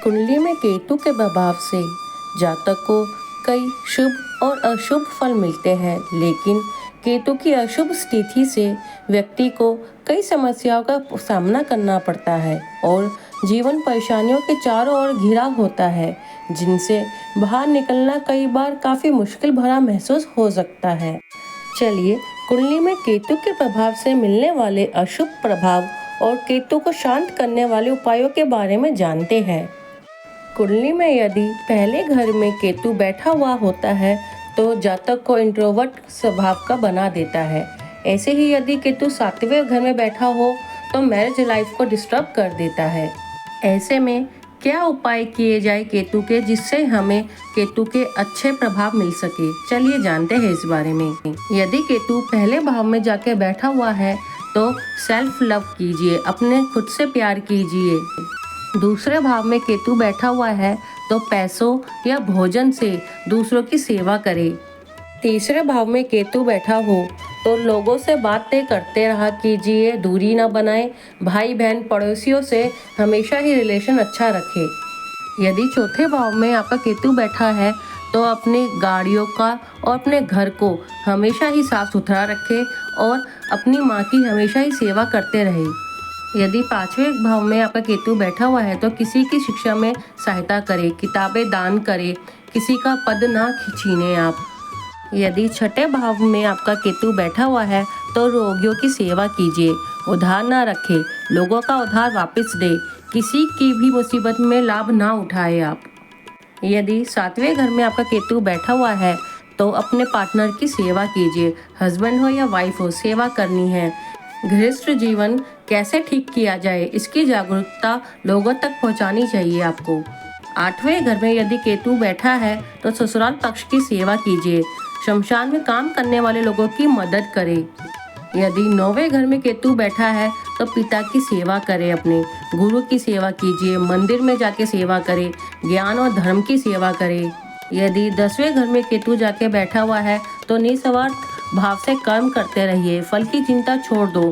कुंडली में केतु के प्रभाव से जातक को कई शुभ और अशुभ फल मिलते हैं, लेकिन केतु की अशुभ स्थिति से व्यक्ति को कई समस्याओं का सामना करना पड़ता है और जीवन परेशानियों के चारों ओर घिरा होता है, जिनसे बाहर निकलना कई बार काफी मुश्किल भरा महसूस हो सकता है। चलिए कुंडली में केतु के प्रभाव से मिलने वाले अशुभ प्रभाव और केतु को शांत करने वाले उपायों के बारे में जानते हैं। कुंडली में यदि पहले घर में केतु बैठा हुआ होता है तो जातक को इंट्रोवर्ट स्वभाव का बना देता है। ऐसे ही यदि केतु 7वें घर में बैठा हो तो मैरिज लाइफ को डिस्टर्ब कर देता है। ऐसे में क्या उपाय किए जाए केतु के, जिससे हमें केतु के अच्छे प्रभाव मिल सके, चलिए जानते हैं इस बारे में। यदि केतु पहले भाव में जाके बैठा हुआ है तो सेल्फ लव कीजिए, अपने खुद से प्यार कीजिए। दूसरे भाव में केतु बैठा हुआ है तो पैसों या भोजन से दूसरों की सेवा करें। तीसरे भाव में केतु बैठा हो तो लोगों से बातें करते रहा कीजिए, दूरी ना बनाएं। भाई बहन पड़ोसियों से हमेशा ही रिलेशन अच्छा रखें। यदि चौथे भाव में आपका केतु बैठा है तो अपनी गाड़ियों का और अपने घर को हमेशा ही साफ सुथरा रखें और अपनी माँ की हमेशा ही सेवा करते रहें। यदि 5वें भाव में आपका केतु बैठा हुआ है तो किसी की शिक्षा में सहायता करें, किताबें दान करें, किसी का पद ना छीनें आप। यदि 6ठे भाव में आपका केतु बैठा हुआ है तो रोगियों की सेवा कीजिए, उधार ना रखें, लोगों का उधार वापस दे, किसी की भी मुसीबत में लाभ ना उठाए आप। यदि 7वें घर में आपका केतु बैठा हुआ है तो अपने पार्टनर की सेवा कीजिए, हस्बैंड हो या वाइफ हो, सेवा करनी है। गृहस्थ जीवन कैसे ठीक किया जाए, इसकी जागरूकता लोगों तक पहुंचानी चाहिए आपको। 8वें घर में यदि केतु बैठा है तो ससुराल पक्ष की सेवा कीजिए, शमशान में काम करने वाले लोगों की मदद करें। यदि 9वें घर में केतु बैठा है तो पिता की सेवा करें, अपने गुरु की सेवा कीजिए, मंदिर में जाके सेवा करें, ज्ञान और धर्म की सेवा करें। यदि 10वें घर में केतु जाके बैठा हुआ है तो निस्वार्थ भाव से कर्म करते रहिए, फल की चिंता छोड़ दो।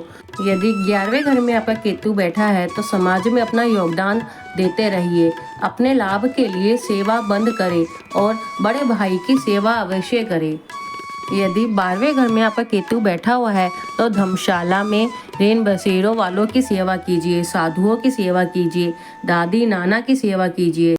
यदि 11वें घर में आपका केतु बैठा है तो समाज में अपना योगदान देते रहिए, अपने लाभ के लिए सेवा बंद करें और बड़े भाई की सेवा अवश्य करें। यदि 12वें घर में आपका केतु बैठा हुआ है तो धर्मशाला में रेन बसेरों वालों की सेवा कीजिए, साधुओं की सेवा कीजिए, दादी नाना की सेवा कीजिए।